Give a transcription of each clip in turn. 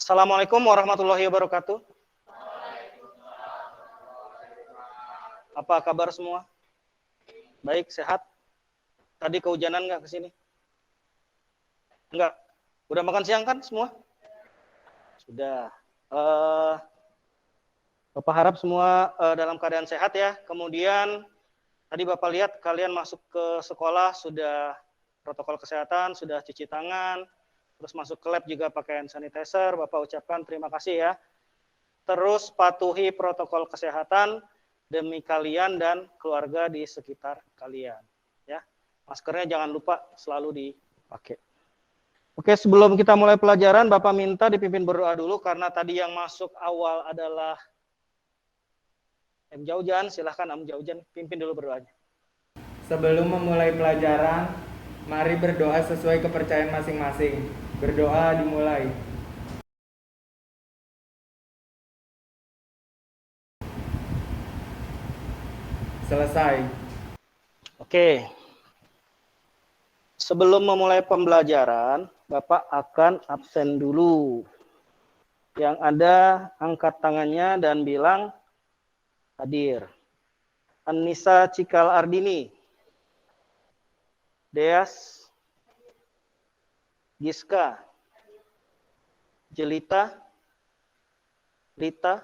Assalamualaikum warahmatullahi wabarakatuh. Apa kabar semua? Baik, sehat? Tadi kehujanan nggak ke sini? Enggak. Udah makan siang kan semua? Sudah. Bapak harap semua dalam keadaan sehat ya. Kemudian tadi Bapak lihat kalian masuk ke sekolah sudah protokol kesehatan, sudah cuci tangan, terus masuk ke lab juga pakai hand sanitizer. Bapak ucapkan terima kasih ya. Terus patuhi protokol kesehatan demi kalian dan keluarga di sekitar kalian. Ya, maskernya jangan lupa selalu dipakai. Oke, sebelum kita mulai pelajaran, Bapak minta dipimpin berdoa dulu karena tadi yang masuk awal adalah M. Jaujan. Silahkan M. Jaujan pimpin dulu berdoanya. Sebelum memulai pelajaran, mari berdoa sesuai kepercayaan masing-masing. Berdoa dimulai. Selesai. Oke. Sebelum memulai pembelajaran, Bapak akan absen dulu. Yang ada angkat tangannya dan bilang hadir. Anissa Cikal Ardini. Deas. Giska. Jelita. Lita.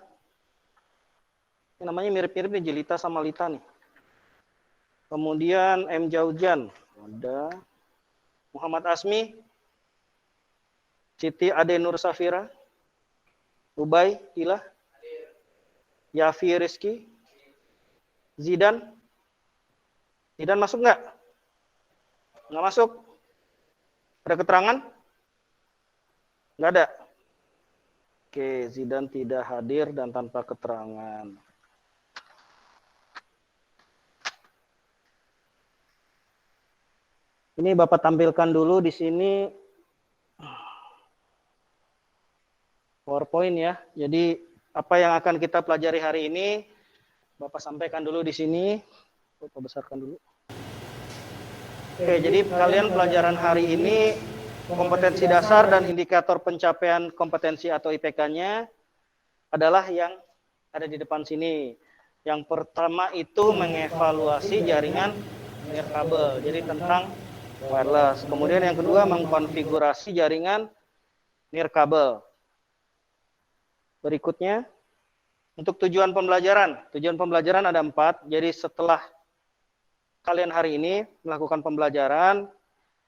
Ini namanya mirip-mirip nih Jelita sama Lita nih. Kemudian M. Jaujan. Ada. Muhammad Asmi. Siti Ade Nur Safira. Ubay Ilah. Yafi Rizky. Zidan. Zidan masuk nggak? Nggak masuk. Ada keterangan? Nggak ada. Oke, Zidan tidak hadir dan tanpa keterangan. Ini Bapak tampilkan dulu di sini PowerPoint ya. Jadi apa yang akan kita pelajari hari ini Bapak sampaikan dulu di sini. Bapak besarkan dulu. Oke, jadi kalian pelajaran hari ini kompetensi dasar dan indikator pencapaian kompetensi atau IPK-nya adalah yang ada di depan sini. Yang pertama itu mengevaluasi jaringan nirkabel. Jadi tentang wireless. Kemudian yang kedua mengkonfigurasi jaringan nirkabel. Berikutnya untuk tujuan pembelajaran. Tujuan pembelajaran ada 4. Jadi setelah kalian hari ini melakukan pembelajaran,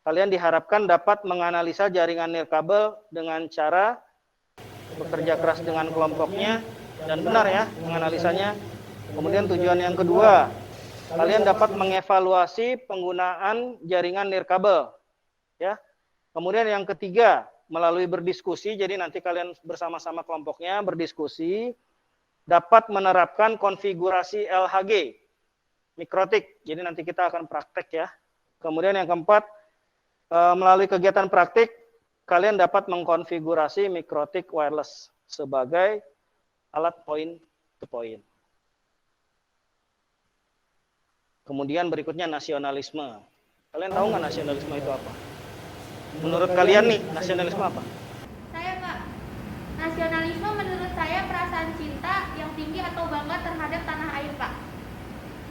kalian diharapkan dapat menganalisa jaringan nirkabel dengan cara bekerja keras dengan kelompoknya dan benar ya menganalisanya. Kemudian tujuan yang kedua, kalian dapat mengevaluasi penggunaan jaringan nirkabel. Ya. Kemudian yang ketiga, melalui berdiskusi, jadi nanti kalian bersama-sama kelompoknya berdiskusi, dapat menerapkan konfigurasi LHG, mikrotik. Jadi nanti kita akan praktek ya. Kemudian yang keempat, melalui kegiatan praktik, kalian dapat mengkonfigurasi mikrotik wireless sebagai alat point to point. Kemudian berikutnya nasionalisme. Kalian tahu nggak nasionalisme itu apa? Menurut kalian nih, nasionalisme apa? Saya, Pak. Nasionalisme menurut saya perasaan cinta yang tinggi atau bangga terhadap tanah air, Pak.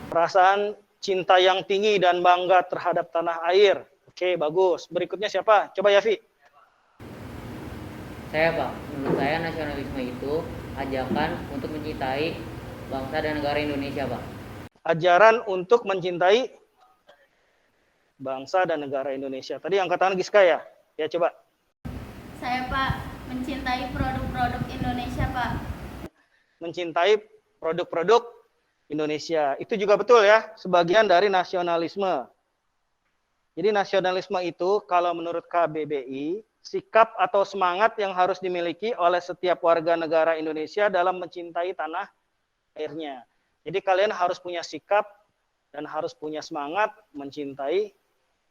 Perasaan cinta yang tinggi dan bangga terhadap tanah air. Oke, bagus. Berikutnya siapa? Coba Yafi. Saya, Pak. Menurut saya nasionalisme itu ajakan untuk mencintai bangsa dan negara Indonesia, Pak. Ajaran untuk mencintai bangsa dan negara Indonesia. Tadi angkatan Giska ya? Ya, coba. Saya, Pak, mencintai produk-produk Indonesia, Pak. Mencintai produk-produk Indonesia. Itu juga betul ya, sebagian dari nasionalisme. Jadi nasionalisme itu kalau menurut KBBI, sikap atau semangat yang harus dimiliki oleh setiap warga negara Indonesia dalam mencintai tanah airnya. Jadi kalian harus punya sikap dan harus punya semangat mencintai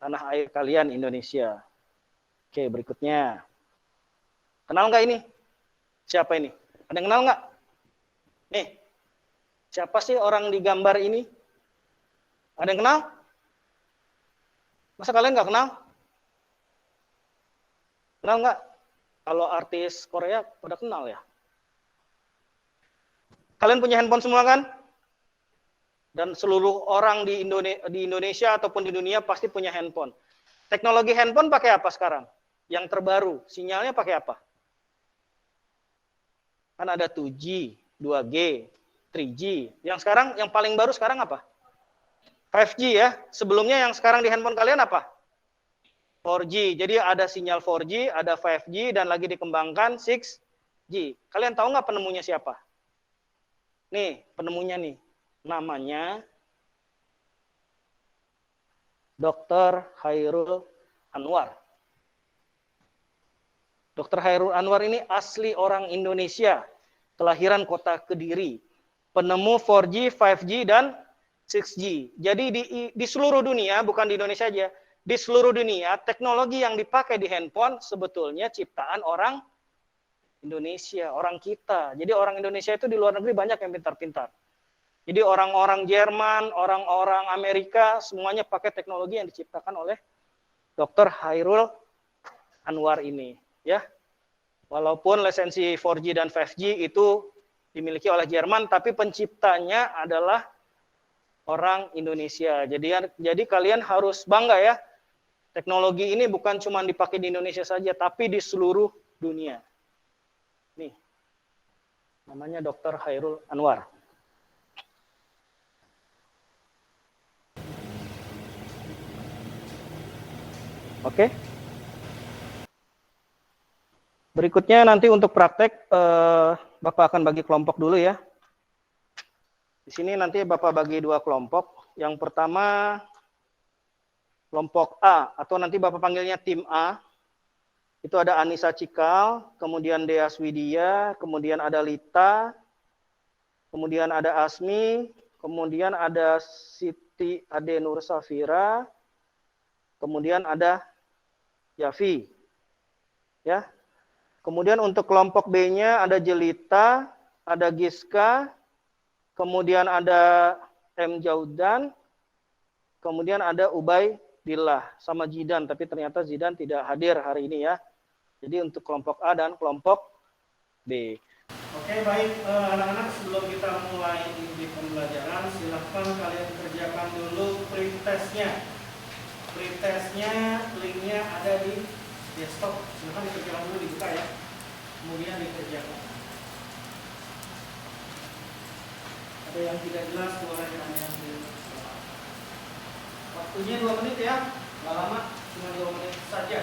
tanah air kalian Indonesia. Oke, berikutnya. Kenal nggak ini? Siapa ini? Ada yang kenal nggak? Nih, siapa sih orang di gambar ini? Ada yang kenal? Masa kalian nggak kenal? Kenal nggak? Kalau artis Korea pada kenal ya. Kalian punya handphone semua kan? Dan seluruh orang di Indonesia ataupun di dunia pasti punya handphone. Teknologi handphone pakai apa sekarang? Yang terbaru, sinyalnya pakai apa? Kan ada 2G, 2G, 3G. Yang sekarang, yang paling baru sekarang apa? 5G ya. Sebelumnya yang sekarang di handphone kalian apa? 4G. Jadi ada sinyal 4G, ada 5G, dan lagi dikembangkan 6G. Kalian tahu nggak penemunya siapa? Nih, penemunya nih. Namanya Dr. Chairul Anwar. Dr. Chairul Anwar ini asli orang Indonesia, kelahiran kota Kediri. Penemu 4G, 5G, dan 6G. Jadi di seluruh dunia, bukan di Indonesia aja, di seluruh dunia, teknologi yang dipakai di handphone sebetulnya ciptaan orang Indonesia, orang kita. Jadi orang Indonesia itu di luar negeri banyak yang pintar-pintar. Jadi orang-orang Jerman, orang-orang Amerika, semuanya pakai teknologi yang diciptakan oleh Dr. Chairul Anwar ini. Ya, walaupun lisensi 4G dan 5G itu dimiliki oleh Jerman, tapi penciptanya adalah orang Indonesia. Jadi kalian harus bangga ya. Teknologi ini bukan cuma dipakai di Indonesia saja, tapi di seluruh dunia. Nih, namanya Dr. Chairul Anwar. Oke. Berikutnya nanti untuk praktek, Bapak akan bagi kelompok dulu ya. Di sini nanti Bapak bagi 2 kelompok. Yang pertama kelompok A, atau nanti Bapak panggilnya tim A. Itu ada Anissa Cikal, kemudian Dea Swidia, kemudian ada Lita, kemudian ada Asmi, kemudian ada Siti Ade Nur Safira, kemudian ada Yafi. Ya. Kemudian untuk kelompok B-nya ada Jelita, ada Giska, kemudian ada M. Jaudan, kemudian ada Ubaidillah sama Zidan, tapi ternyata Zidan tidak hadir hari ini ya. Jadi untuk kelompok A dan kelompok B. Oke, baik anak-anak, sebelum kita mulai di pembelajaran, silahkan kalian kerjakan dulu pretestnya. Pretestnya linknya ada di desktop. Silahkan dikerjakan dulu, dibuka ya. Kemudian dikerjakan. Ada yang tidak jelas, boleh tanya di bawah. Waktunya 2 menit ya. Nggak lama, cuma 2 menit saja.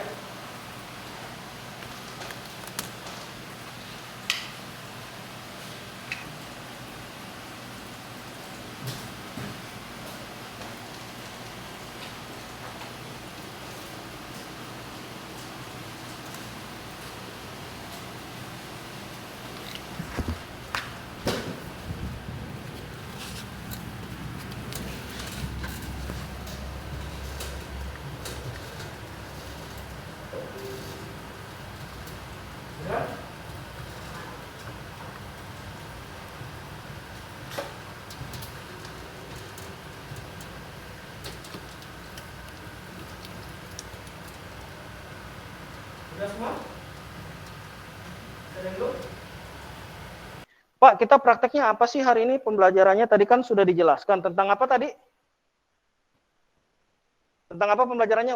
Sudah semua? Pak, kita prakteknya apa sih hari ini pembelajarannya? Tadi kan sudah dijelaskan. Tentang apa tadi? Tentang apa pembelajarannya?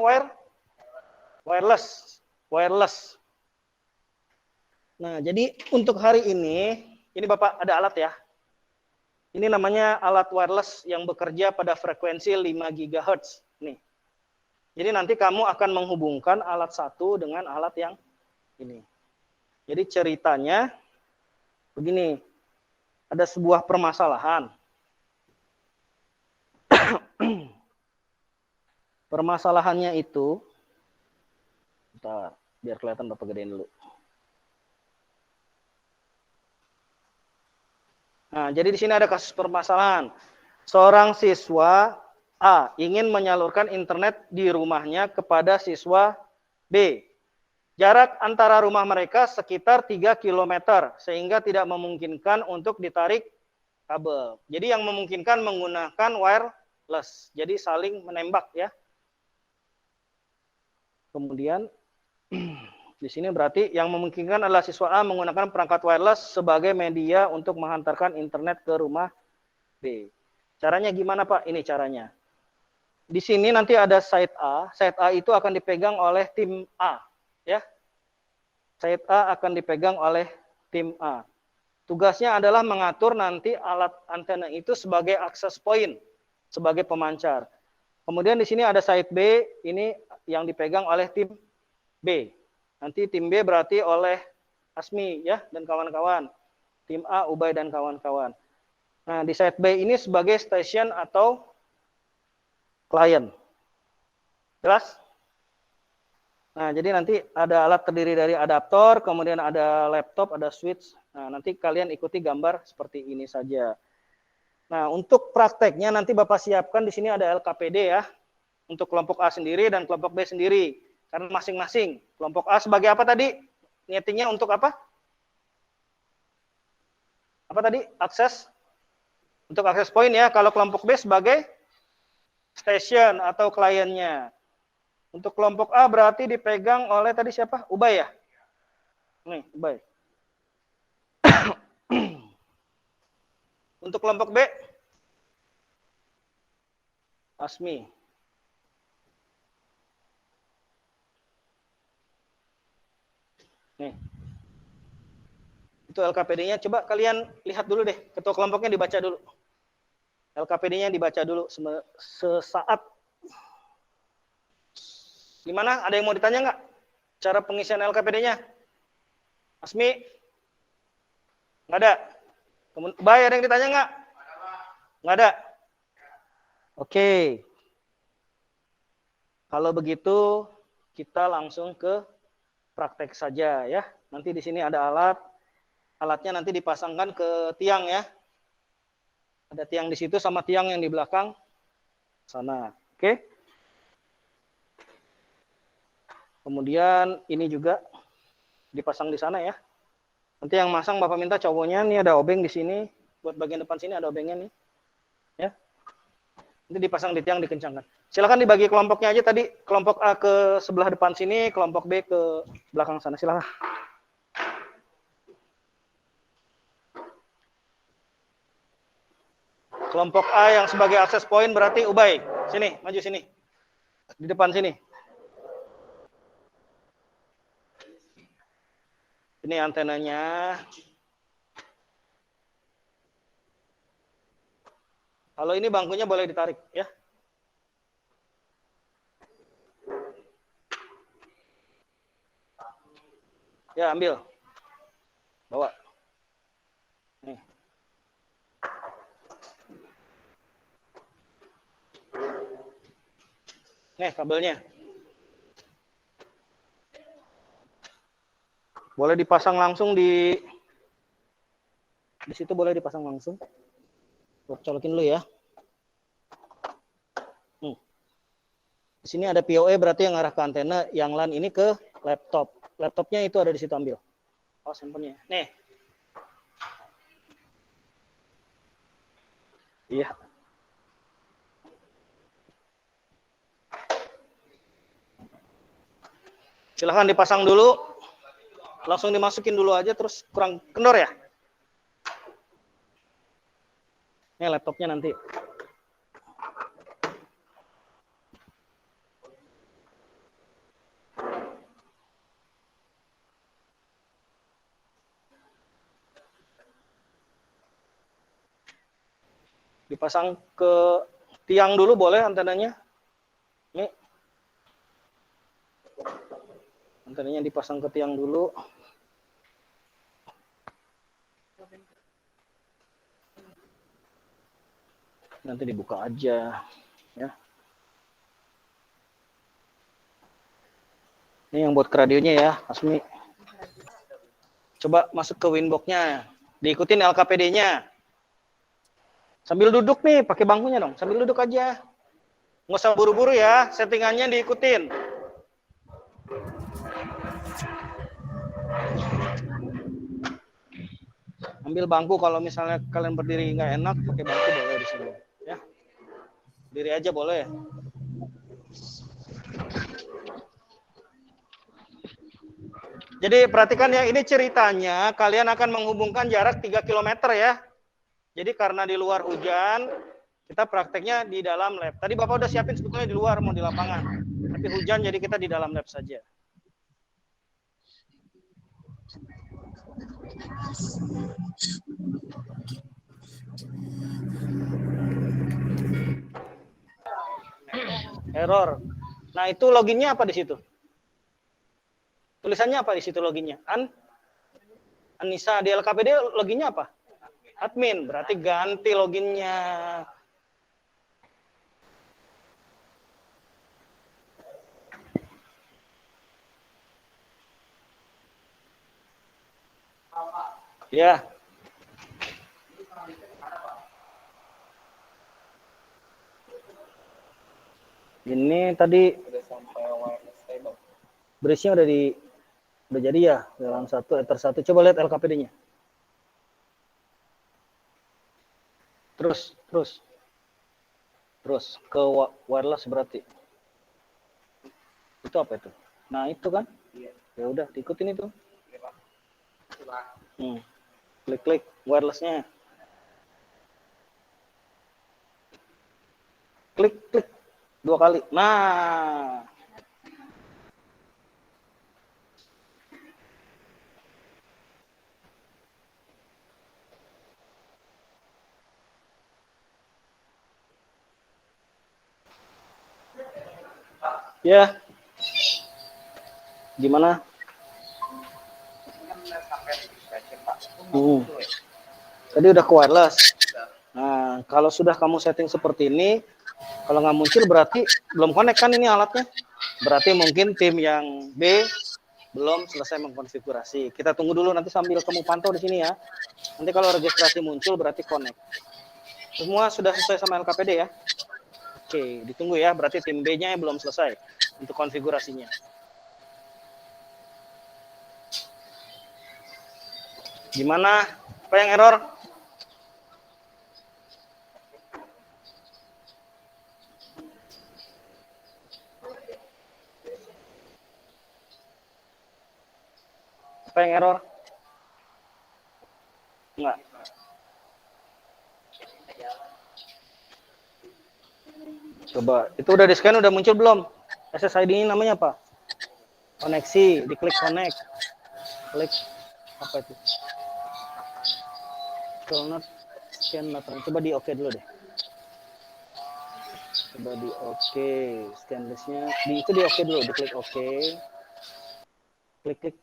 Wireless. Nah, jadi untuk hari ini Bapak ada alat ya. Ini namanya alat wireless yang bekerja pada frekuensi 5 GHz. Nih. Jadi nanti kamu akan menghubungkan alat satu dengan alat yang ini. Jadi ceritanya begini. Ada sebuah permasalahan. Permasalahannya itu, bentar, biar kelihatan Bapak gedein dulu. Nah, jadi di sini ada kasus permasalahan. Seorang siswa A ingin menyalurkan internet di rumahnya kepada siswa B. Jarak antara rumah mereka sekitar 3 km, sehingga tidak memungkinkan untuk ditarik kabel. Jadi yang memungkinkan menggunakan wireless. Jadi saling menembak ya. Kemudian Di sini berarti yang memungkinkan adalah siswa A menggunakan perangkat wireless sebagai media untuk menghantarkan internet ke rumah B. Caranya gimana Pak? Ini caranya. Di sini nanti ada site A. Site A itu akan dipegang oleh tim A. Ya. Site A akan dipegang oleh tim A. Tugasnya adalah mengatur nanti alat antena itu sebagai access point, sebagai pemancar. Kemudian di sini ada site B, ini yang dipegang oleh tim B. Nanti tim B berarti oleh Asmi ya dan kawan-kawan. Tim A, Ubay dan kawan-kawan. Nah, di site B ini sebagai station atau klien. Jelas? Nah, jadi nanti ada alat terdiri dari adaptor, kemudian ada laptop, ada switch. Nah, nanti kalian ikuti gambar seperti ini saja. Nah, untuk prakteknya nanti Bapak siapkan di sini ada LKPD ya. Untuk kelompok A sendiri dan kelompok B sendiri. Karena masing-masing. Kelompok A sebagai apa tadi? Niatingnya untuk apa? Apa tadi? Akses. Untuk akses point ya. Kalau kelompok B sebagai station atau kliennya. Untuk kelompok A berarti dipegang oleh tadi siapa? Ubay ya? Nih, Ubay. Untuk kelompok B? Asmi. Nih. Itu LKPD-nya. Coba kalian lihat dulu deh. Ketua kelompoknya dibaca dulu. LKPD-nya dibaca dulu sesaat. Gimana? Ada yang mau ditanya nggak? Cara pengisian LKPD-nya? Asmi? Nggak ada? Bay, ada yang ditanya nggak? Nggak ada? Oke. Kalau begitu, kita langsung ke praktek saja ya. Nanti di sini ada alat. Alatnya nanti dipasangkan ke tiang ya. Ada tiang di situ sama tiang yang di belakang sana. Oke. Kemudian ini juga dipasang di sana ya. Nanti yang masang Bapak minta cowoknya, nih ada obeng di sini. Buat bagian depan sini ada obengnya nih. Ya. Nanti dipasang di tiang, dikencangkan. Silakan dibagi kelompoknya aja tadi. Kelompok A ke sebelah depan sini, kelompok B ke belakang sana. Silakan. Kelompok A yang sebagai akses point berarti Ubay. Sini, maju sini. Di depan sini. Ini antenanya. Kalau ini bangkunya boleh ditarik ya. Ya, ambil. Bawa. Nih. Nih kabelnya. Boleh dipasang langsung di situ, boleh dipasang langsung. Colokin dulu ya. Di sini ada POE berarti yang arah ke antena, yang LAN ini ke laptop. Laptopnya itu ada di situ, ambil. Oh, handphonenya. Nih. Iya. Silahkan dipasang dulu. Langsung dimasukin dulu aja, terus kurang kendor ya. Ini laptopnya nanti. Dipasang ke tiang dulu boleh antenanya. Ini. Antenanya dipasang ke tiang dulu. Nanti dibuka aja ya. Ini yang buat ke radionya ya, Asmi. Coba masuk ke winbox-nya. Diikutin LKPD-nya. Sambil duduk nih, pakai bangkunya dong. Sambil duduk aja. Nggak usah buru-buru ya, settingannya diikutin. Ambil bangku kalau misalnya kalian berdiri nggak enak, pakai bangku boleh di sini. Ya, diri aja boleh. Jadi perhatikan ya, ini ceritanya kalian akan menghubungkan jarak 3 km ya. Jadi karena di luar hujan, kita prakteknya di dalam lab. Tadi Bapak udah siapin sebetulnya di luar, mau di lapangan. Tapi hujan jadi kita di dalam lab saja. Error. Nah, itu loginnya apa di situ? Tulisannya apa di situ loginnya? Anissa, di LKPD loginnya apa? Admin, berarti ganti loginnya. Ya. Ini tadi berisnya udah jadi ya dalam satu ether satu. Coba lihat LKPD-nya. Terus ke wireless berarti. Itu apa itu? Nah, itu kan? Ya udah, diikutin itu. Klik wireless-nya. Klik 2 kali. Nah. Ya. Gimana? Tadi udah ke wireless. Nah, kalau sudah kamu setting seperti ini, kalau nggak muncul berarti belum connect kan ini alatnya. Berarti mungkin tim yang B belum selesai mengkonfigurasi. Kita tunggu dulu nanti sambil kamu pantau di sini ya. Nanti kalau registrasi muncul berarti connect. Semua sudah sesuai sama LKPD ya. Oke, ditunggu ya. Berarti tim B-nya belum selesai untuk konfigurasinya. Gimana? Apa yang error? Apa yang error? Enggak. Coba, itu udah di scan, udah muncul belum? SSID ini namanya apa? Koneksi, diklik connect. Klik apa itu? Scroll not, scan not. Coba di oke dulu deh. Coba di oke, scan listnya. Itu di oke dulu, diklik oke. Klik.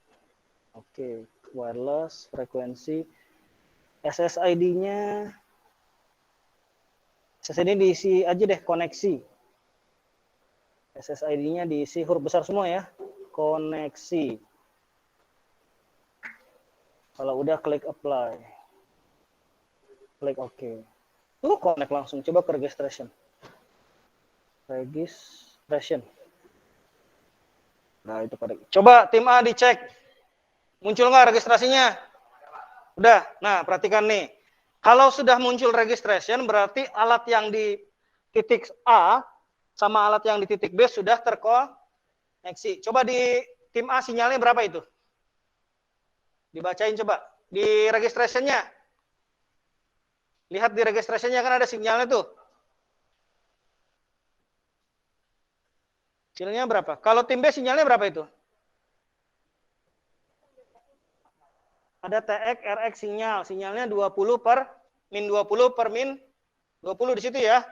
Oke, wireless, frekuensi. SSID-nya. SSID diisi aja deh, koneksi. SSID-nya diisi huruf besar semua ya. Koneksi. Kalau udah klik apply. Klik OK. Tuh connect langsung. Coba ke registration. Registration. Nah, itu pada. Coba tim A dicek. Muncul nggak registrasinya? Udah. Nah, perhatikan nih. Kalau sudah muncul registration, berarti alat yang di titik A sama alat yang di titik B sudah terkoneksi. Coba di tim A sinyalnya berapa itu? Dibacain coba. Di registration-nya. Lihat di registration-nya kan ada sinyalnya tuh. Sinyalnya berapa? Kalau tim B sinyalnya berapa itu? Ada TX, RX sinyal. Sinyalnya 20 per min 20 per min 20 di situ ya.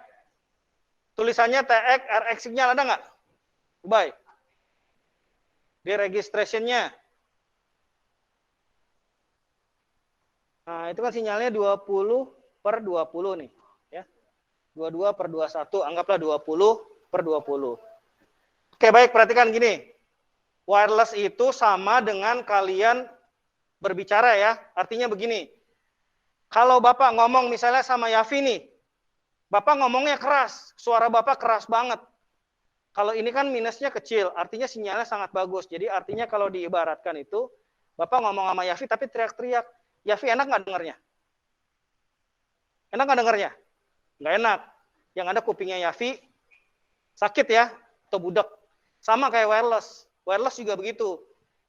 Tulisannya TX, RX sinyal ada nggak? Baik. Di registration-nya. Nah, itu kan sinyalnya 20 per 20 nih. Ya. 22 per 21, anggaplah 20 per 20. Oke, baik, perhatikan gini. Wireless itu sama dengan kalian berbicara ya. Artinya begini. Kalau Bapak ngomong misalnya sama Yafi nih. Bapak ngomongnya keras. Suara Bapak keras banget. Kalau ini kan minusnya kecil. Artinya sinyalnya sangat bagus. Jadi artinya kalau diibaratkan itu. Bapak ngomong sama Yafi tapi teriak-teriak. Yafi enak nggak dengarnya? Enak nggak dengarnya? Nggak enak. Yang ada kupingnya Yafi sakit ya. Atau budak. Sama kayak wireless. Wireless juga begitu.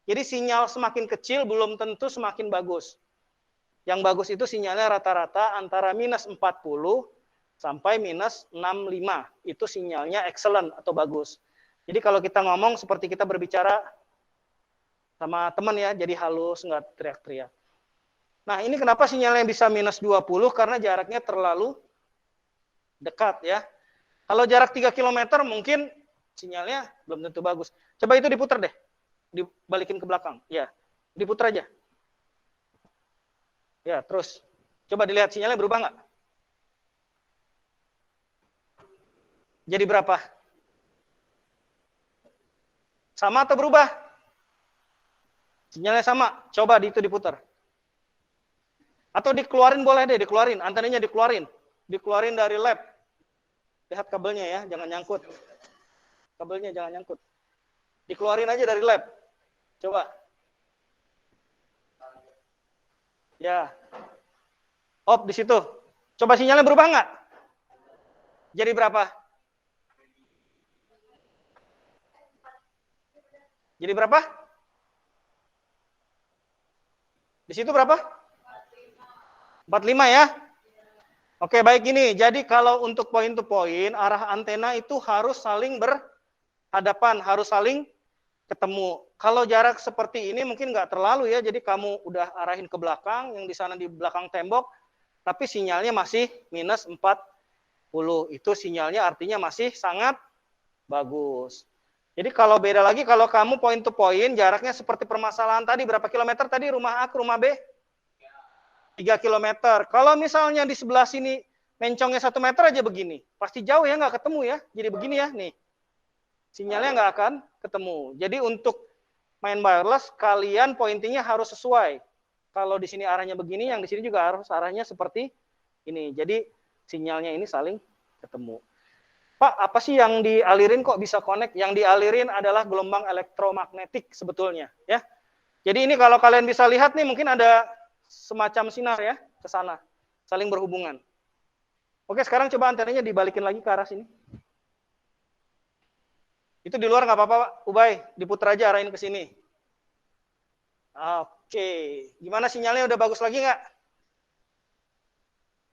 Jadi sinyal semakin kecil belum tentu semakin bagus. Yang bagus itu sinyalnya rata-rata antara minus 40 sampai minus 65. Itu sinyalnya excellent atau bagus. Jadi kalau kita ngomong seperti kita berbicara sama teman ya, jadi halus, nggak teriak-teriak. Nah ini kenapa sinyalnya bisa minus 20, karena jaraknya terlalu dekat ya. Kalau jarak 3 km mungkin sinyalnya belum tentu bagus. Coba itu diputar deh, dibalikin ke belakang. Ya, diputar aja. Ya, terus. Coba dilihat sinyalnya berubah nggak? Jadi berapa? Sama atau berubah? Sinyalnya sama. Coba itu diputar. Atau dikeluarin boleh deh, dikeluarin. Antenanya dikeluarin. Dikeluarin dari lab. Lihat kabelnya ya, jangan nyangkut. Kabelnya jangan nyangkut. Dikeluarin aja dari lab. Coba. Ya. Op di situ. Coba sinyalnya berubah nggak? Jadi berapa? Jadi berapa? Di situ berapa? 45 ya. Oke, baik gini. Jadi kalau untuk point to point, arah antena itu harus saling berhadapan, harus saling ketemu. Kalau jarak seperti ini mungkin nggak terlalu ya, jadi kamu udah arahin ke belakang, yang di sana di belakang tembok, tapi sinyalnya masih minus 40. Itu sinyalnya artinya masih sangat bagus. Jadi kalau beda lagi, kalau kamu point to point, jaraknya seperti permasalahan tadi, berapa kilometer tadi rumah A ke rumah B? 3 kilometer. Kalau misalnya di sebelah sini mencongnya 1 meter aja begini, pasti jauh ya, nggak ketemu ya. Jadi begini ya, nih. Sinyalnya nggak akan ketemu. Jadi untuk main wireless, kalian pointingnya harus sesuai. Kalau di sini arahnya begini, yang di sini juga harus arahnya seperti ini. Jadi sinyalnya ini saling ketemu. Pak, apa sih yang dialirin kok bisa connect? Yang dialirin adalah gelombang elektromagnetik sebetulnya, ya. Jadi ini kalau kalian bisa lihat nih, mungkin ada semacam sinar ya ke sana, saling berhubungan. Oke, sekarang coba antenanya dibalikin lagi ke arah sini. Itu di luar nggak apa-apa, Pak. Ubay, diputar aja arahin ke sini. Oke, gimana sinyalnya, udah bagus lagi nggak?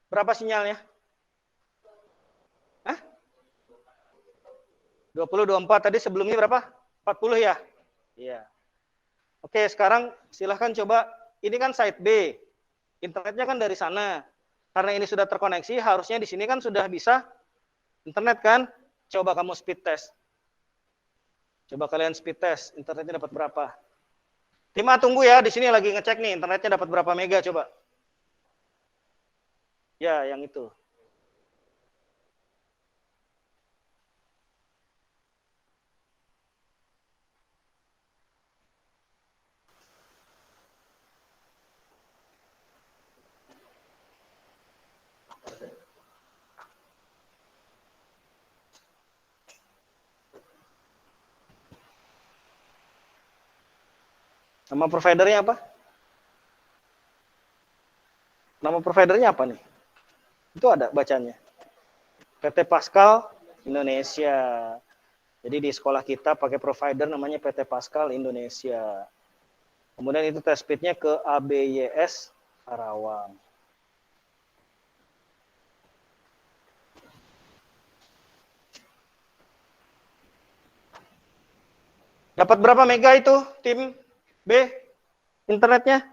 Berapa sinyalnya? Hah? 20, 24, tadi sebelumnya berapa? 40 ya? Iya. Oke, sekarang silahkan coba, ini kan side B, internetnya kan dari sana. Karena ini sudah terkoneksi, harusnya di sini kan sudah bisa internet kan? Coba kamu speed test. Coba kalian speed test, internetnya dapat berapa? Tim A tunggu ya, di sini lagi ngecek nih, internetnya dapat berapa mega coba. Ya, yang itu. Nama providernya apa? Nama providernya apa nih? Itu ada bacanya. PT Pascal Indonesia. Jadi di sekolah kita pakai provider namanya PT Pascal Indonesia. Kemudian itu test speednya ke ABYS Karawang. Dapat berapa mega itu tim B internetnya?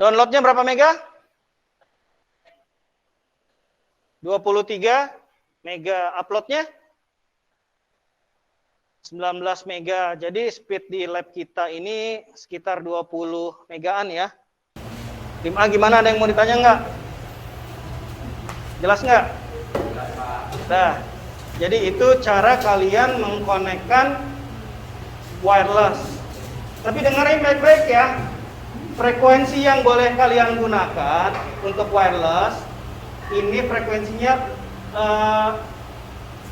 Downloadnya berapa mega? 23 mega. Uploadnya 19 mega. Jadi speed di lab kita ini sekitar 20 megaan ya. Tim A gimana? Ada yang mau ditanya nggak? Jelas nggak? Nah, jadi itu cara kalian mengkonekkan wireless. Tapi dengerin baik-baik ya. Frekuensi yang boleh kalian gunakan untuk wireless, ini frekuensinya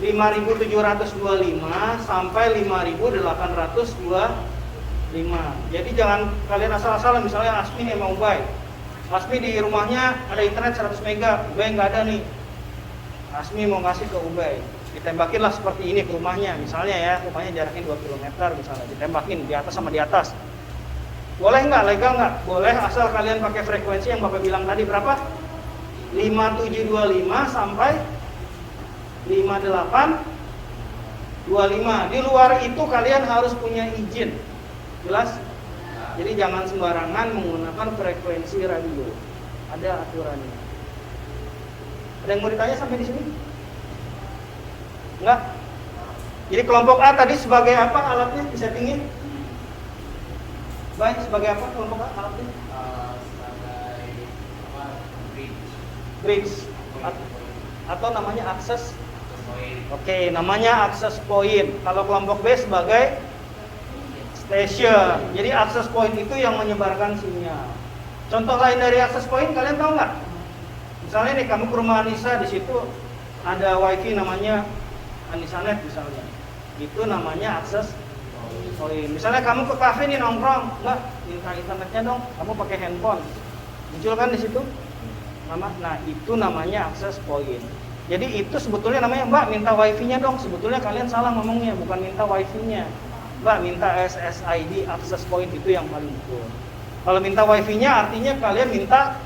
5725 sampai 5825. Jadi jangan kalian asal-asalan, misalnya Asmi nih mau Ubay. Asmi di rumahnya ada internet 100 mega, Ubay nggak ada nih. Asmi mau ngasih ke Ubay, ditembakinlah seperti ini ke rumahnya, misalnya ya, rumahnya jaraknya 2 km misalnya, ditembakin di atas sama di atas. Boleh nggak? Legal nggak? Boleh, asal kalian pakai frekuensi yang Bapak bilang tadi berapa? 5725 sampai 5825. Di luar itu kalian harus punya izin. Jelas? Jadi jangan sembarangan menggunakan frekuensi radio. Ada aturannya. Ada yang mau ditanya sampai di sini? Enggak? Jadi kelompok A tadi sebagai apa alatnya disettingin? Baik, sebagai apa kelompok A alatnya? Bridge. Atau namanya akses. Oke, namanya akses point. Kalau kelompok B sebagai station. Jadi akses point itu yang menyebarkan sinyal. Contoh lain dari akses point kalian tahu nggak? Misalnya nih kamu ke rumah Anissa, di situ ada wifi namanya Anisanet misalnya. Itu namanya akses point. Misalnya kamu ke kafe nih nongkrong, Mbak, minta internetnya dong. Kamu pakai handphone. Muncul kan di situ? Nah, itu namanya akses point. Jadi itu sebetulnya namanya, Mbak, minta wifi-nya dong. Sebetulnya kalian salah ngomongnya, bukan minta wifi-nya. Mbak, minta SSID access point, itu yang paling betul. Kalau minta wifi-nya artinya kalian minta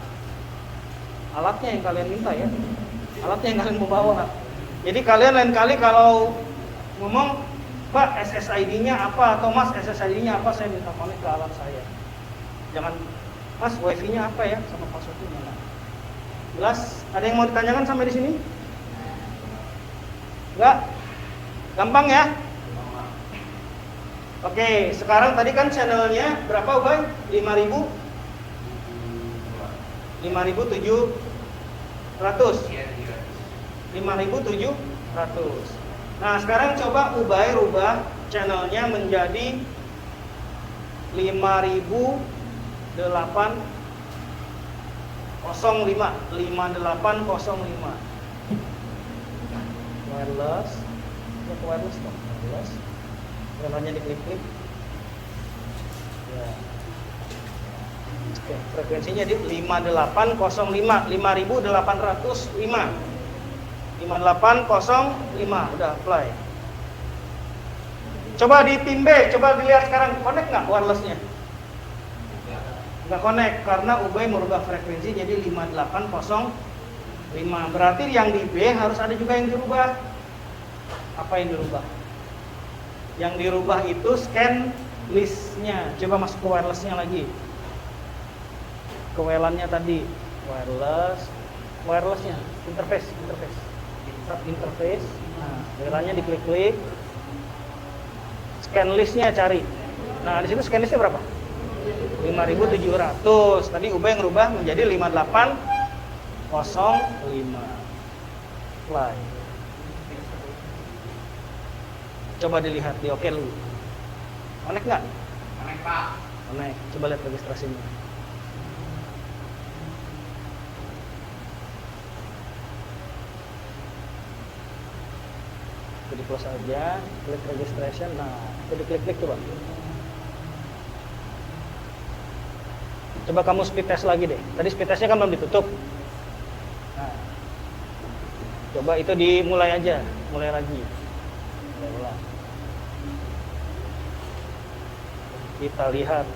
alatnya yang kalian minta ya. Alatnya yang kalian mau bawa. Jadi kalian lain kali kalau ngomong, Mbak, SSID-nya apa, atau Mas, SSID-nya apa, saya minta connect ke alat saya. Jangan, Mas, wifi-nya apa ya, sama password-nya. Jelas? Ada yang mau ditanyakan sampai di sini? Enggak? Gampang ya? Oke, sekarang tadi kan channelnya berapa, Ubay? 5.000? 5.700. 5.700. Nah, sekarang coba Ubay rubah channelnya menjadi 5805. Wireless. Ya, wireless dong. Wireless. Channelnya diklik-klik. Ya. Oke, frekuensinya di 5805, 5805. 5805, udah apply. Coba di tim B, coba dilihat sekarang connect nggak wirelessnya? Nggak connect karena Ubay merubah frekuensi jadi 5805. Berarti yang di B harus ada juga yang dirubah. Apa yang dirubah? Yang dirubah itu scan listnya. Coba masuk ke wirelessnya lagi. Ke WLAN-nya tadi, wirelessnya, interface. Nah, WLAN-nya diklik-klik. Scan listnya cari. Nah, di situ scan listnya berapa? 5.700. Tadi Ubay ngerubah menjadi 5805. Play. Coba dilihat di oke dulu. Connect nggak? Connect, Pak. Connect. Coba lihat registrasinya. Di close aja, klik registration. Nah, itu diklik-klik coba. Coba kamu speed test lagi deh. Tadi speed testnya kan belum ditutup. Nah, coba itu dimulai aja, mulai lagi. Mulai ulang. Kita lihat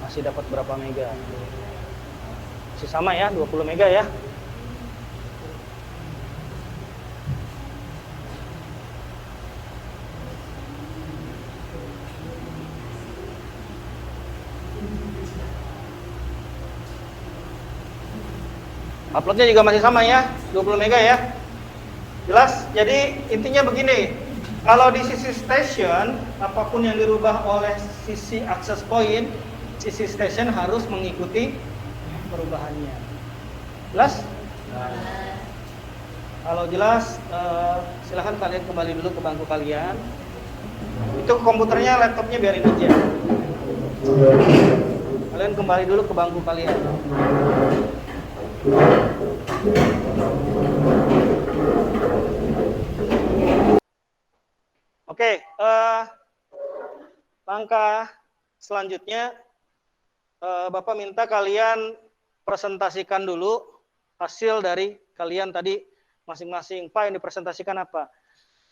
masih dapat berapa mega. Masih sama ya, 20 mega ya. Uploadnya juga masih sama ya, 20 mega ya. Jelas? Jadi intinya begini, kalau di sisi station, apapun yang dirubah oleh sisi access point, sisi station harus mengikuti perubahannya. Jelas? Kalau jelas, silahkan kalian kembali dulu ke bangku kalian. Itu komputernya, laptopnya biarin aja. Kalian kembali dulu ke bangku kalian. Oke, langkah selanjutnya Bapak minta kalian presentasikan dulu hasil dari kalian tadi masing-masing. Pak, yang dipresentasikan apa?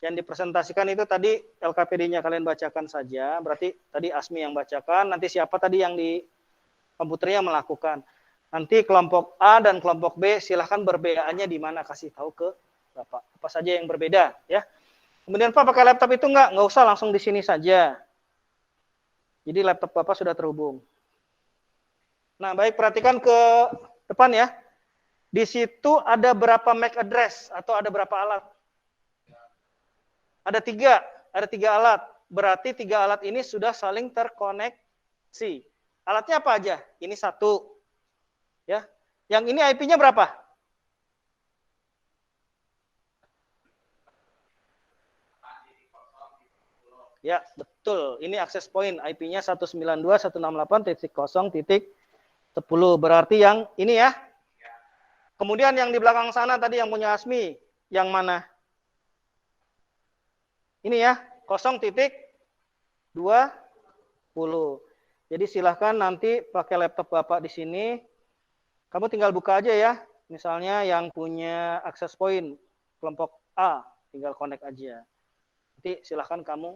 Yang dipresentasikan itu tadi LKPD-nya kalian bacakan saja. Berarti tadi Asmi yang bacakan. Nanti siapa tadi yang di komputernya melakukan. Nanti kelompok A dan kelompok B silahkan perbedaannya di mana. Kasih tahu ke Bapak. Apa saja yang berbeda. Ya. Kemudian Pak pakai laptop itu enggak usah langsung di sini saja. Jadi laptop Bapak sudah terhubung. Nah, baik, perhatikan ke depan ya. Di situ ada berapa MAC address atau ada berapa alat? Ada tiga alat. Berarti 3 alat ini sudah saling terkoneksi. Alatnya apa aja? Ini 1. Ya. Yang ini IP-nya berapa? Ya, betul. Ini access point. IP-nya 192.168.0.10. Berarti yang ini ya. Kemudian yang di belakang sana tadi yang punya Asmi, yang mana? Ini ya, 0.20. Jadi silahkan nanti pakai laptop Bapak di sini. Kamu tinggal buka aja ya. Misalnya yang punya access point kelompok A, tinggal connect aja. Nanti silahkan kamu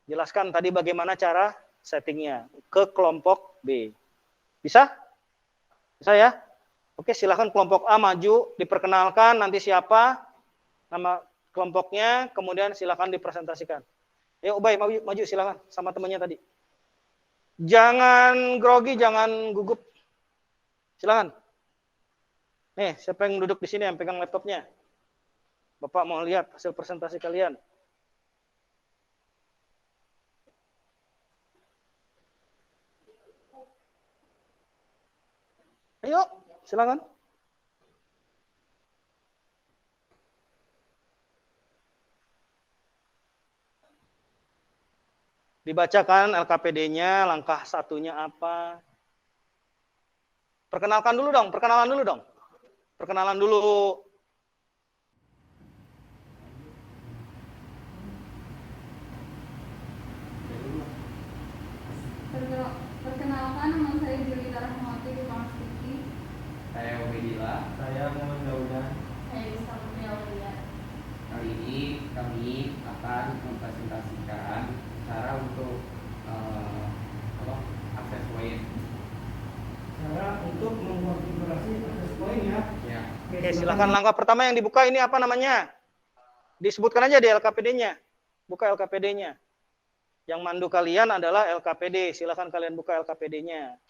jelaskan tadi bagaimana cara settingnya ke kelompok B. Bisa? Bisa ya? Oke, silahkan kelompok A maju, diperkenalkan nanti siapa, nama kelompoknya, kemudian silahkan dipresentasikan. Ayo Ubay, maju silahkan sama temannya tadi. Jangan grogi, jangan gugup. Silahkan. Nih, siapa yang duduk di sini yang pegang laptopnya? Bapak mau lihat hasil presentasi kalian. Ayo, silakan. Dibacakan LKPD-nya, langkah satunya apa. Perkenalan dulu dong. Perkenalan dulu. Perkenalkan, nama saya Julita Rahmawati di Pangstiki. Saya Ubedillah. Saya Muhammad Daudan. Saya bisa Aulia. Kali ini kami akan mempresentasikan cara untuk akses point. Cara untuk mengkonfigurasi akses point ya. Ya. Oke, silakan langkah pertama yang dibuka ini apa namanya? Disebutkan aja di LKPD-nya. Buka LKPD-nya. Yang mandu kalian adalah LKPD. Silakan kalian buka LKPD-nya.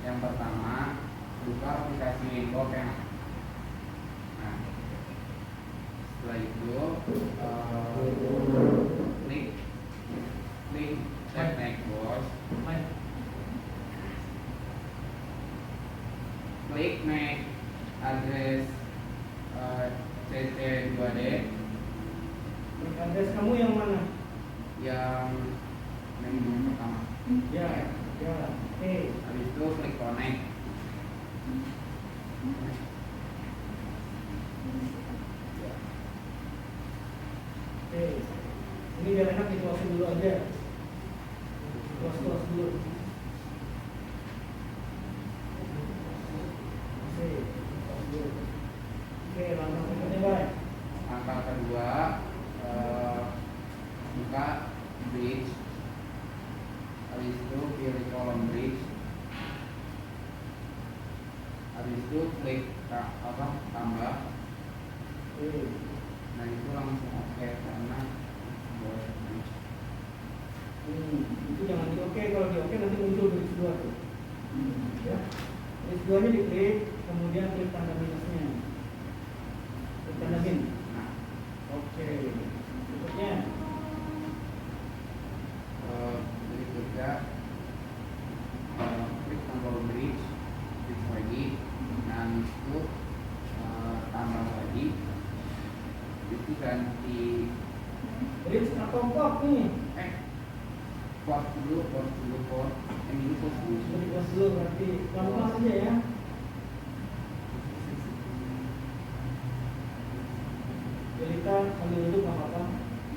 Yang pertama, buka aplikasi Windows. Nah, setelah itu klik tab network. Klik MAC address CC2D. Address kamu yang mana? Yang pertama. Ya. Oke. Habis itu klik connect. Oke. Ini biar enak dikeluarin dulu aja. Close dulu. Oke, langkah berikutnya, Pak. Langkah kedua, buka bridge. Habis itu pilih kolom bridge. Habis itu klik tambah. Oke. Nah itu langsung oke karena boleh bridge. Itu jangan di oke, kalau di oke nanti muncul bridge 2 tuh. Ya. Bridge 2 nya diklik, kemudian klik tanda minusnya. Klik tanda min. Nah, Oke. Berikutnya. berikutnya klik tombol bridge, klik lagi. Nah itu tambah lagi. Itu ganti Bridge atau port nih? port dulu. Ini port dulu. Bridge dulu berarti pelan-pelan aja ya. Jelita sambil duduk nggak apa-apa.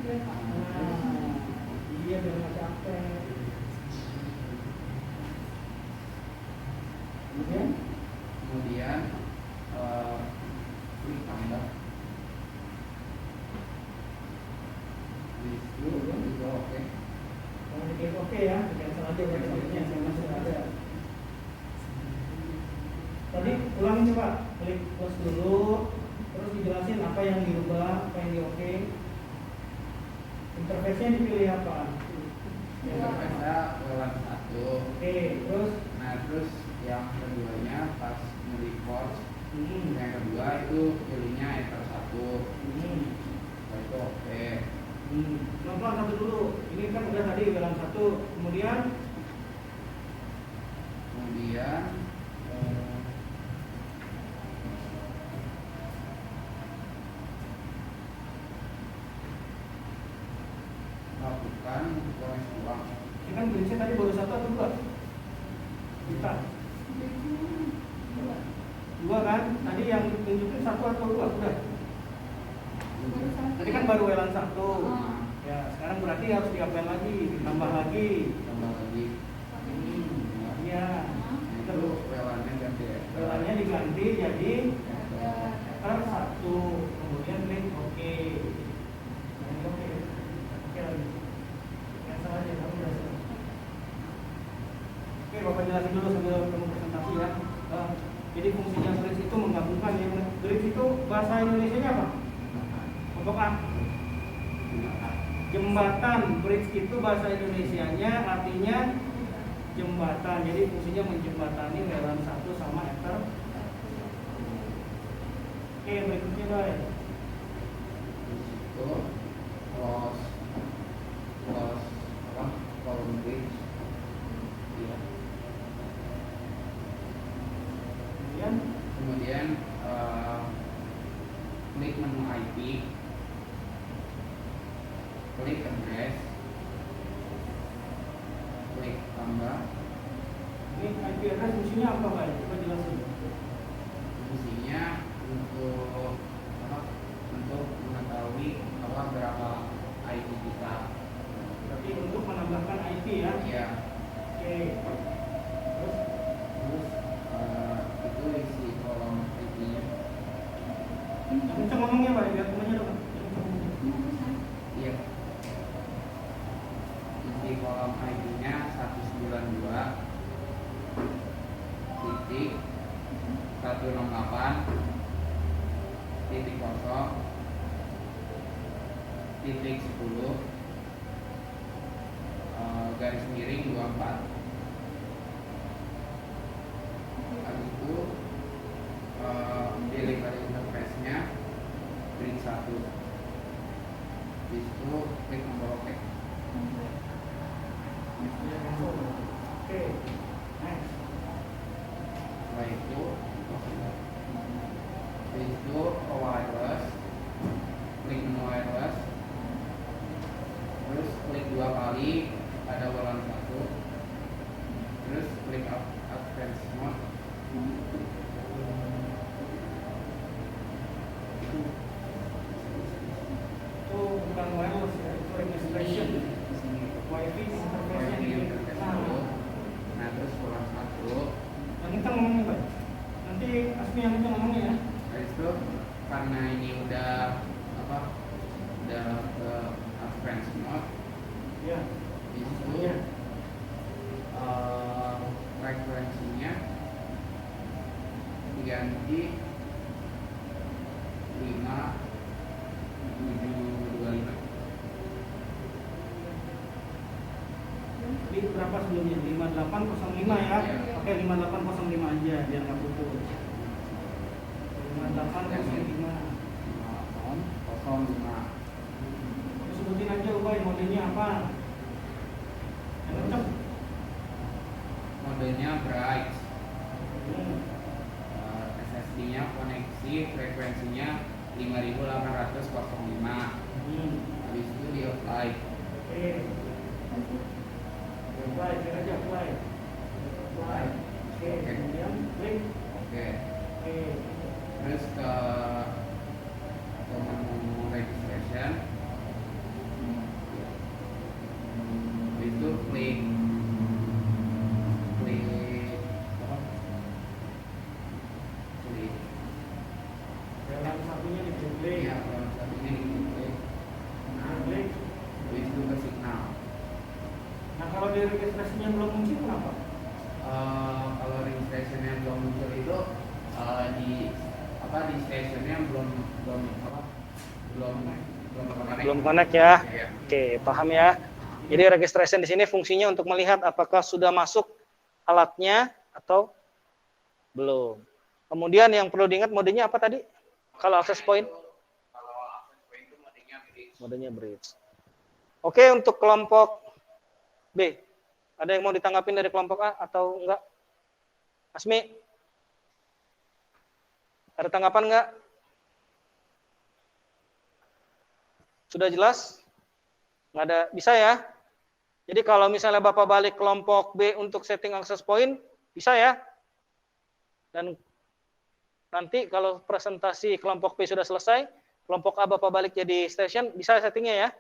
Nah, dia biar nggak capek. Kemudian klik tambah. Itu oke. Kalau diklik oke ya, cancel aja berarti maksudnya saya masih ada. Tadi ulangi coba, klik close dulu, terus dijelasin apa yang dirubah, apa yang di oke. Interface-nya dipilih apa? Interface-nya WLAN 1. Oke, terus Nah, terus yang keduanya pas nge-record, ini. yang kedua itu pilihnya Ether 1. Setelah itu oke. Pelan-pelan satu dulu. Ini kan udah tadi WLAN 1, kemudian lakukan koneksi ulang. ini kan bridge tadi baru 1 atau 2? Kita dua kan? Tadi yang ditunjukin 1 atau 2? Udah. Tadi kan baru WLAN 1. Ya, sekarang berarti harus diapain lagi, ditambah lagi. Tambah lagi. Iya. Itu WLAN-nya ganti ya. WLAN-nya diganti jadi Ether. Ether 1. Kemudian klik oke. Nah, ini oke. Oke lagi. Cancel aja, kamu udah selesai. Oke, Bapak jelasin dulu sambil kamu presentasi ya. Jadi fungsinya bridge itu menggabungkan ya. Bridge itu bahasa Indonesianya apa? Untuk A. Jembatan. Bridge itu bahasa Indonesianya artinya jembatan. Jadi fungsinya menjembatani WLAN 1 sama Ether. Oke, berikutnya baik. Itu close apa? Column bridge. Iya. Kemudian klik menu IP, klik address, klik tambah. Ini IP address fungsinya apa, Pak? Coba jelasin. Fungsinya untuk apa? Untuk mengetahui berapa IP kita. Berarti untuk menambahkan IP ya. Ya. Oke. Terus Terus itu isi kolom IP-nya. kenceng ngomongnya, Pak, biar temannya dong. Iya. Isi kolom IP-nya 192 titik 168 titik 0 titik 10 garis miring 24. Habis itu delivery interface-nya print 1. Habis itu klik tombol OK. Oke. Next. Setelah itu habis itu ke wireless, klik menu wireless, terus klik 2 kali ada WLAN 1, terus klik advance mode. Itu bukan wireless ya, itu registration. Wi-Fi interface-nya di Nah, terus WLAN 1. yang kita ngomongnya, Pak. Nanti Asmi yang kita ngomongnya ya. Habis itu karena ini udah ke advance mode, Iya. itu frekuensinya diganti 5725. Jadi berapa sebelumnya? 5805 ya. Iya. Oke, 5805 aja biar nggak putus. 5805. 05. Sebutin aja Ubay modelnya apa? Yang kenceng. Modenya bright. Hmm. SSD-nya koneksi frekuensinya 5805. Habis itu di apply. Oke. Apply, kira aja apply. Apply. Oke, kemudian klik. Oke. Oke. Terus ke menu registration. di registrasinya belum muncul kenapa? Kalau registrationnya belum muncul itu di stationnya belum connect ya. Iya. Oke, paham ya. Jadi registration di sini fungsinya untuk melihat apakah sudah masuk alatnya atau belum. Kemudian yang perlu diingat modenya apa tadi? Kalau access point? Kalau access point itu Modenya bridge. Oke, untuk kelompok B. Ada yang mau ditanggapin dari kelompok A atau enggak? Asmi? Ada tanggapan enggak? Sudah jelas? Nggak ada, bisa ya? Jadi kalau misalnya Bapak balik kelompok B untuk setting access point, bisa ya? Dan nanti kalau presentasi kelompok B sudah selesai, kelompok A Bapak balik jadi station, bisa settingnya ya?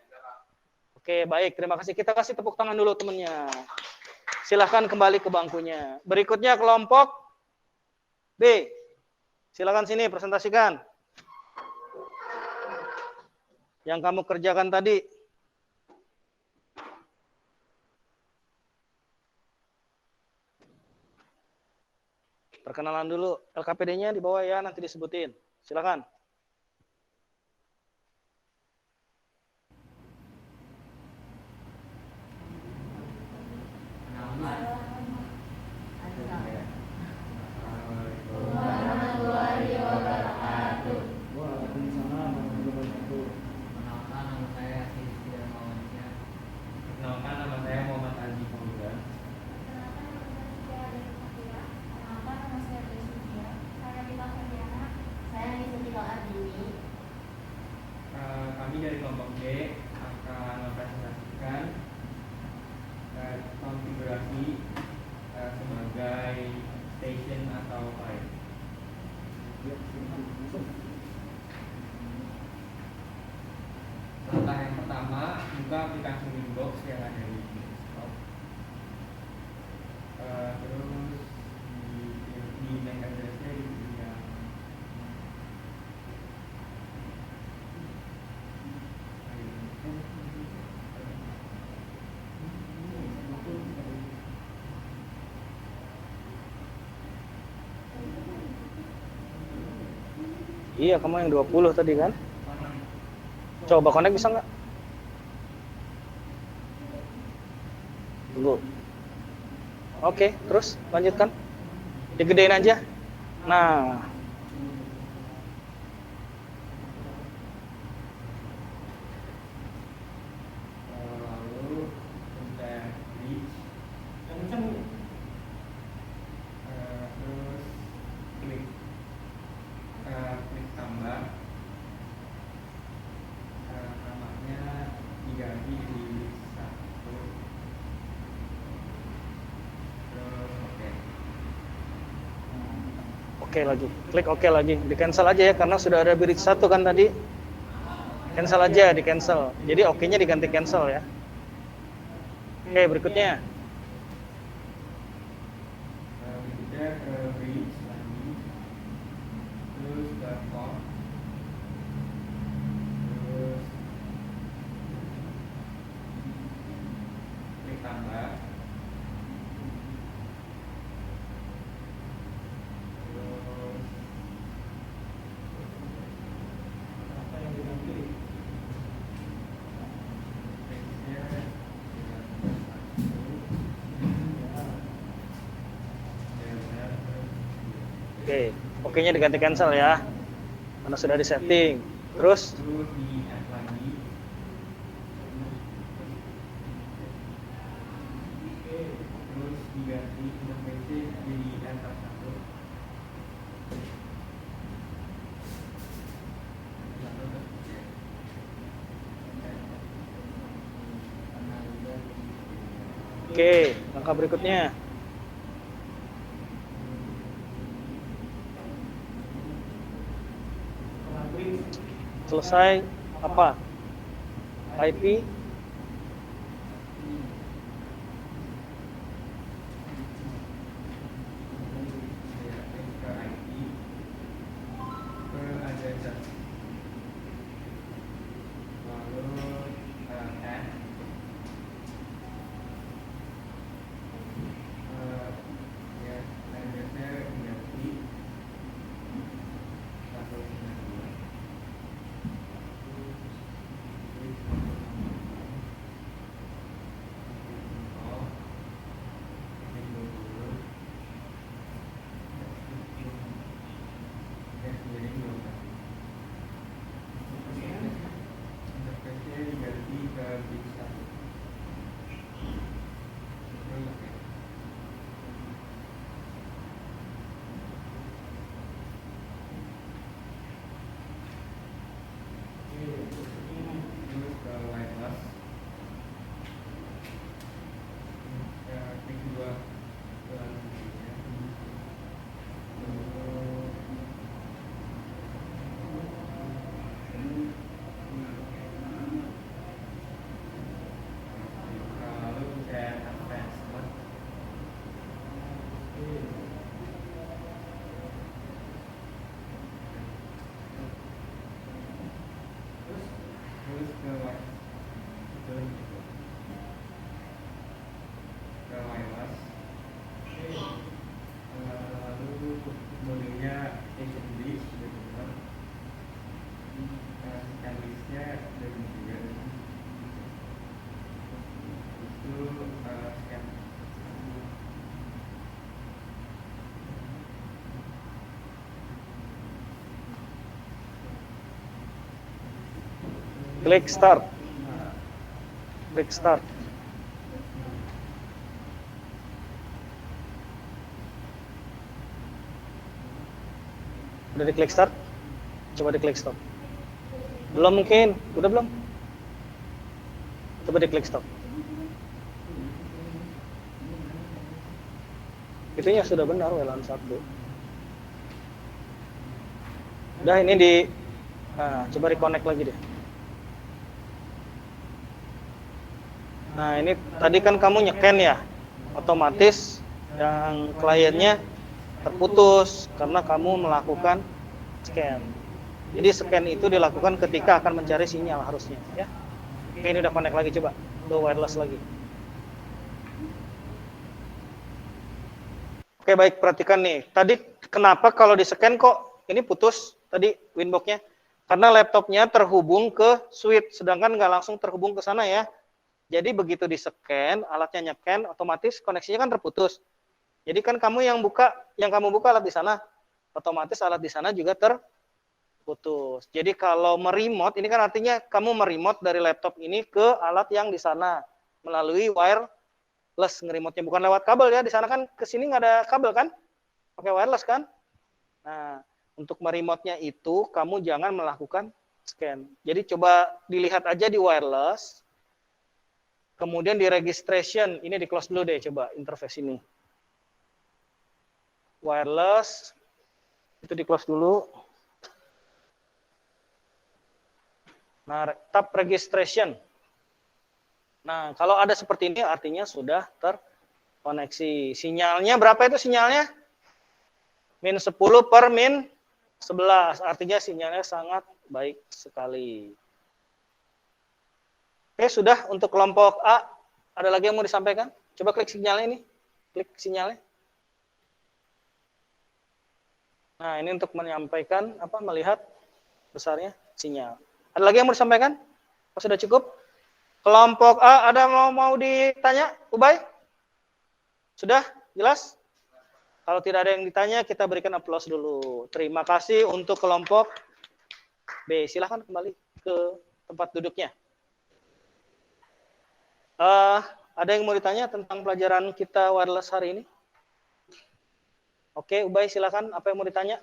Oke, baik. Terima kasih. Kita kasih tepuk tangan dulu temennya. Silahkan kembali ke bangkunya. Berikutnya kelompok B. Silahkan sini presentasikan. Yang kamu kerjakan tadi. Perkenalan dulu. LKPD-nya di bawah ya, nanti disebutin. Silakan. Waalaikumsalam warahmatullahi wabarakatuh. Perkenalkan, nama saya Rizky Darmawansyah. Perkenalkan, nama saya Muhammad Andi Pemuda. Kami dari kelompok B akan mempresentasikan konfigurasi sebagai station atau pipe. Ya, silakan langsung. Langkah yang pertama, buka aplikasi Winbox yang ada di desktop. Terus di MAC address-nya di yang Iya, kamu yang 20 tadi kan? Coba connect bisa nggak? Tunggu. Oke, terus lanjutkan. Digedein aja. Nah, lalu pencet reach, Yang kencang ya? terus klik tambah, namanya diganti di satu, terus oke. oke lagi. Klik oke lagi. Di cancel aja ya, karena sudah ada bridge 1 kan tadi. Cancel aja, di cancel. Jadi oke-nya diganti cancel ya. Oke, berikutnya. Berikutnya ke reach lagi, terus ke com, terus klik tambah, terus Apa yang diganti? reach-nya Oke, oke-nya diganti cancel ya. Karena sudah di setting. Terus di add lagi, terus diganti interface jadi enter satu. oke, langkah berikutnya. Setelah bridge, Selesai apa? IP Ke IP, ke address, lalu add, ke wireless. Lalu modenya HMD sudah benar. Scan listnya sudah juga. Itu scan. Klik start. Klik start. Udah diklik start? Coba diklik stop. Belum mungkin? Udah belum? Coba diklik stop. Itunya sudah benar, WLAN 1. Udah ini di... Nah, coba reconnect lagi deh. Nah, ini tadi kan kamu nyeken ya. Otomatis yang kliennya terputus karena kamu melakukan scan. Jadi scan itu dilakukan ketika akan mencari sinyal harusnya ya. Oke, ini udah connect lagi, coba ke wireless lagi. Oke, baik, perhatikan nih. Tadi kenapa kalau di scan kok ini putus tadi winbox-nya? Karena laptopnya terhubung ke switch, sedangkan nggak langsung terhubung ke sana ya. Jadi begitu di scan, alatnya nyekan, otomatis koneksinya kan terputus. Jadi kan kamu yang kamu buka alat di sana, otomatis alat di sana juga terputus. Jadi kalau meremote, ini kan artinya kamu meremote dari laptop ini ke alat yang di sana melalui wireless ngeremote-nya, bukan lewat kabel ya. Di sana kan ke sini nggak ada kabel kan, pakai wireless kan. Nah, untuk meremote-nya itu kamu jangan melakukan scan. Jadi coba dilihat aja di wireless, kemudian di registration, ini di close dulu deh, coba interface ini. Wireless itu di close dulu. Nah, tab registration. Nah, kalau ada seperti ini artinya sudah terkoneksi. Sinyalnya berapa itu sinyalnya? Min 10 per min 11. Artinya sinyalnya sangat baik sekali. Oke, sudah untuk kelompok A. Ada lagi yang mau disampaikan? Coba klik sinyalnya ini. Klik sinyalnya. Nah, ini untuk menyampaikan melihat besarnya sinyal. Ada lagi yang mau disampaikan? Apa sudah cukup? Kelompok A ada mau ditanya, Ubay? Sudah jelas? Kalau tidak ada yang ditanya, kita berikan aplaus dulu. Terima kasih untuk kelompok B. Silahkan kembali ke tempat duduknya. Ada yang mau ditanya tentang pelajaran kita wireless hari ini? Oke, Ubay silakan. Apa yang mau ditanya?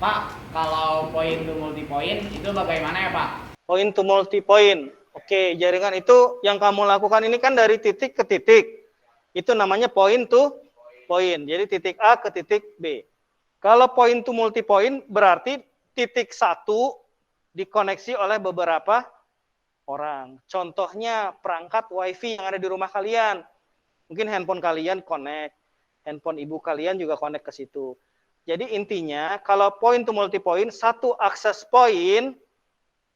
Pak, kalau point to multi point itu bagaimana ya Pak? Point to multi point. Oke, jaringan itu yang kamu lakukan ini kan dari titik ke titik. Itu namanya point to point. Jadi titik A ke titik B. Kalau point to multi point berarti titik 1 dikoneksi oleh beberapa orang. Contohnya perangkat WiFi yang ada di rumah kalian. Mungkin handphone kalian connect, handphone ibu kalian juga connect ke situ. Jadi intinya kalau point to multi point, satu akses point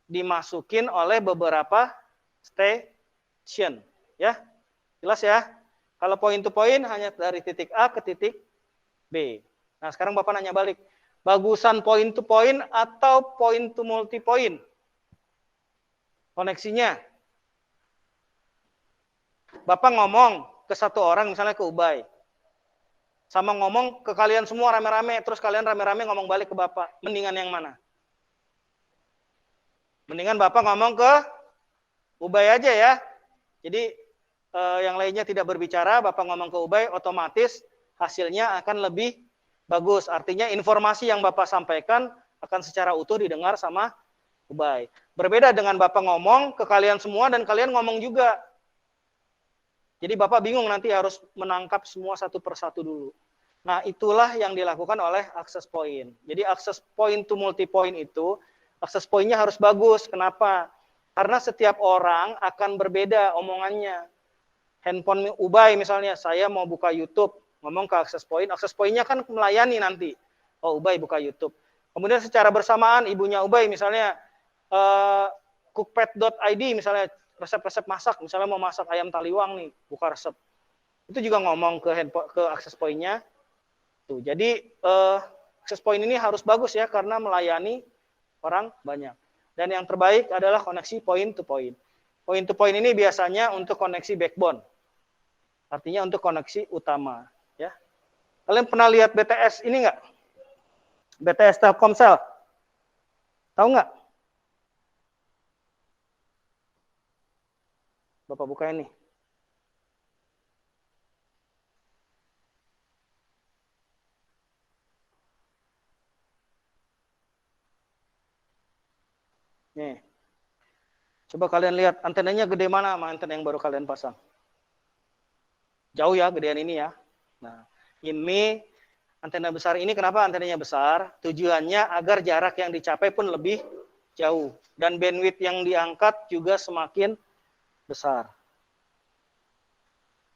dimasukin oleh beberapa station, ya. Jelas ya? Kalau point to point hanya dari titik A ke titik B. Nah, sekarang Bapak nanya balik. Bagusan point to point atau point to multi point? Koneksinya. Bapak ngomong ke satu orang, misalnya ke Ubay. Sama ngomong ke kalian semua rame-rame, terus kalian rame-rame ngomong balik ke Bapak. Mendingan yang mana? Mendingan Bapak ngomong ke Ubay aja ya. Jadi yang lainnya tidak berbicara, Bapak ngomong ke Ubay, otomatis hasilnya akan lebih bagus. Artinya informasi yang Bapak sampaikan akan secara utuh didengar sama Ubay. Berbeda dengan Bapak ngomong ke kalian semua dan kalian ngomong juga. Jadi Bapak bingung nanti harus menangkap semua satu persatu dulu. Nah, itulah yang dilakukan oleh access point. Jadi access point to multi point itu, access point-nya harus bagus. Kenapa? Karena setiap orang akan berbeda omongannya. Handphone Ubay misalnya, saya mau buka YouTube, ngomong ke access point-nya kan melayani nanti. Oh, Ubay buka YouTube. Kemudian secara bersamaan ibunya Ubay misalnya, cookpad.id misalnya resep-resep masak, misalnya mau masak ayam taliwang nih, buka resep. Itu juga ngomong ke access point-nya. Tuh, jadi access point ini harus bagus ya karena melayani orang banyak. Dan yang terbaik adalah koneksi point to point. Point to point ini biasanya untuk koneksi backbone. Artinya untuk koneksi utama, ya. Kalian pernah lihat BTS ini enggak? BTS Telkomsel. Tahu nggak? Bapak buka ini. Nih. Coba kalian lihat antenanya gede mana sama antena yang baru kalian pasang. Jauh ya gedean ini ya. Nah, ini antena besar ini kenapa antenanya besar? Tujuannya agar jarak yang dicapai pun lebih jauh. Dan bandwidth yang diangkat juga semakin besar.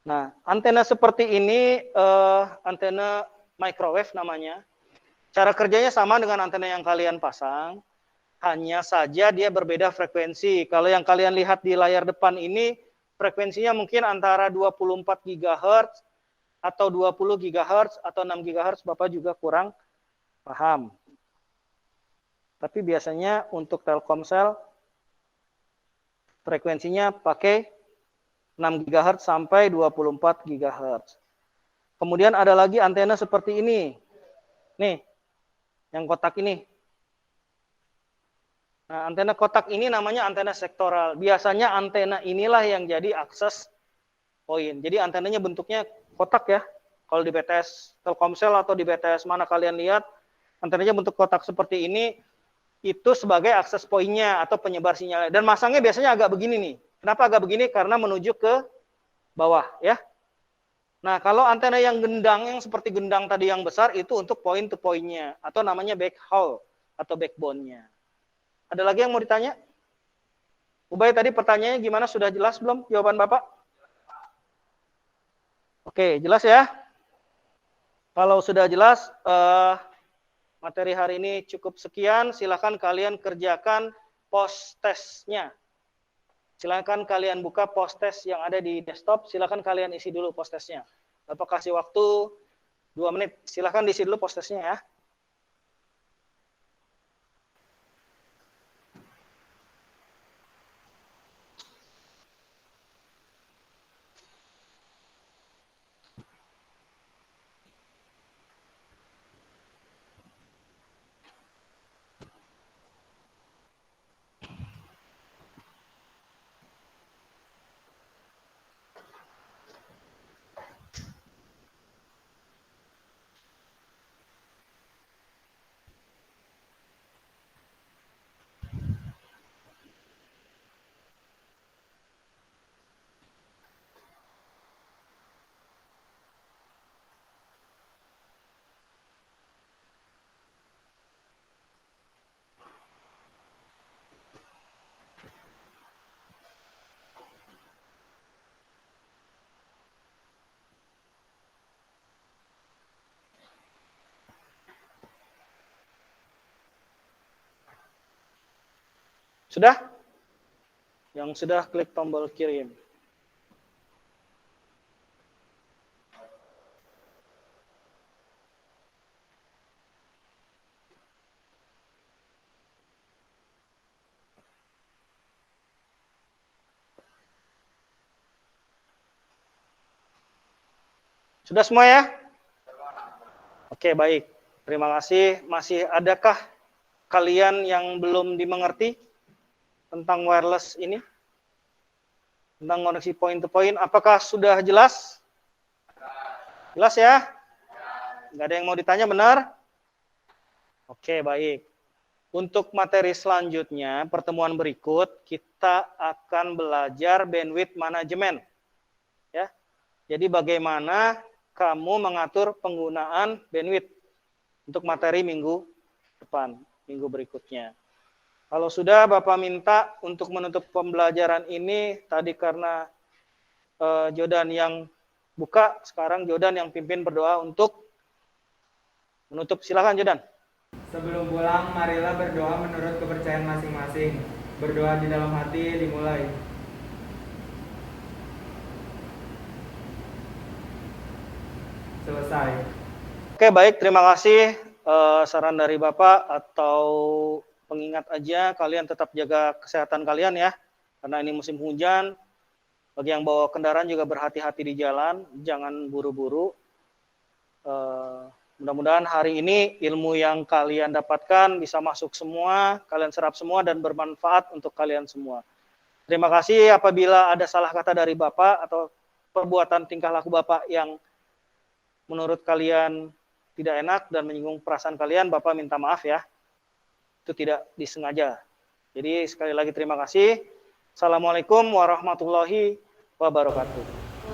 Nah, antena seperti ini, antena microwave namanya. Cara kerjanya sama dengan antena yang kalian pasang. Hanya saja dia berbeda frekuensi. Kalau yang kalian lihat di layar depan ini, frekuensinya mungkin antara 24 GHz atau 20 GHz atau 6 GHz, Bapak juga kurang paham. Tapi biasanya untuk Telkomsel, frekuensinya pakai 6 GHz sampai 24 GHz. Kemudian ada lagi antena seperti ini. Nih, yang kotak ini. Nah, antena kotak ini namanya antena sektoral. Biasanya antena inilah yang jadi akses point. Jadi antenanya bentuknya kotak ya. Kalau di BTS Telkomsel atau di BTS mana kalian lihat, antenanya bentuk kotak seperti ini, itu sebagai akses point-nya atau penyebar sinyal. Dan masangnya biasanya agak begini nih. Kenapa agak begini? Karena menuju ke bawah ya. Nah, kalau antena yang gendang, yang seperti gendang tadi yang besar, itu untuk point to point-nya. Atau namanya backhaul atau backbone-nya. Ada lagi yang mau ditanya? Ubay tadi pertanyaannya gimana? Sudah jelas belum jawaban Bapak? Oke, jelas ya? Kalau sudah jelas, materi hari ini cukup sekian. Silakan kalian kerjakan post testnya. Silakan kalian buka post test yang ada di desktop. Silakan kalian isi dulu post testnya. Bapak kasih waktu 2 menit. Silakan diisi dulu post testnya ya. Sudah? Yang sudah klik tombol kirim. Sudah semua ya? Oke, baik. Terima kasih. Masih adakah kalian yang belum dimengerti tentang wireless ini? Tentang koneksi point to point, apakah sudah jelas? Jelas ya? Nggak ada yang mau ditanya, benar? Oke, baik. Untuk materi selanjutnya, pertemuan berikut, kita akan belajar bandwidth management. Ya. Jadi bagaimana kamu mengatur penggunaan bandwidth untuk materi minggu depan, minggu berikutnya. Kalau sudah, Bapak minta untuk menutup pembelajaran ini, tadi karena Jodan yang buka, sekarang Jodan yang pimpin berdoa untuk menutup. Silakan Jodan. Sebelum pulang, marilah berdoa menurut kepercayaan masing-masing. Berdoa di dalam hati dimulai. Selesai. Oke, baik, terima kasih. Saran dari Bapak atau pengingat aja, kalian tetap jaga kesehatan kalian ya, karena ini musim hujan. Bagi yang bawa kendaraan juga berhati-hati di jalan, jangan buru-buru. Mudah-mudahan hari ini ilmu yang kalian dapatkan bisa masuk semua, kalian serap semua dan bermanfaat untuk kalian semua. Terima kasih apabila ada salah kata dari Bapak atau perbuatan tingkah laku Bapak yang menurut kalian tidak enak dan menyinggung perasaan kalian, Bapak minta maaf ya. Itu tidak disengaja. Jadi sekali lagi terima kasih. Assalamualaikum warahmatullahi wabarakatuh.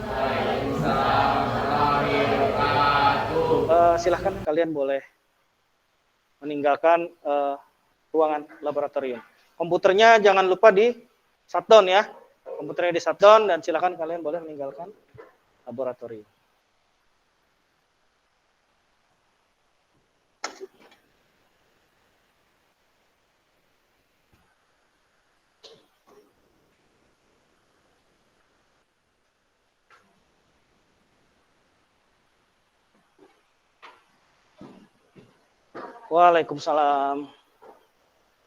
Waalaikumsalam warahmatullahi wabarakatuh. Silahkan kalian boleh meninggalkan ruangan laboratorium. Komputernya jangan lupa di shutdown ya. Komputernya di shutdown dan silahkan kalian boleh meninggalkan laboratorium. Waalaikumsalam.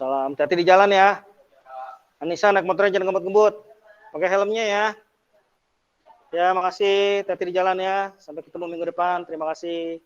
Salam. Hati-hati di jalan ya. Anissa naik motornya jangan ngebut-ngebut. Pakai helmnya ya. Ya, makasih. Hati-hati di jalan ya. Sampai ketemu minggu depan. Terima kasih.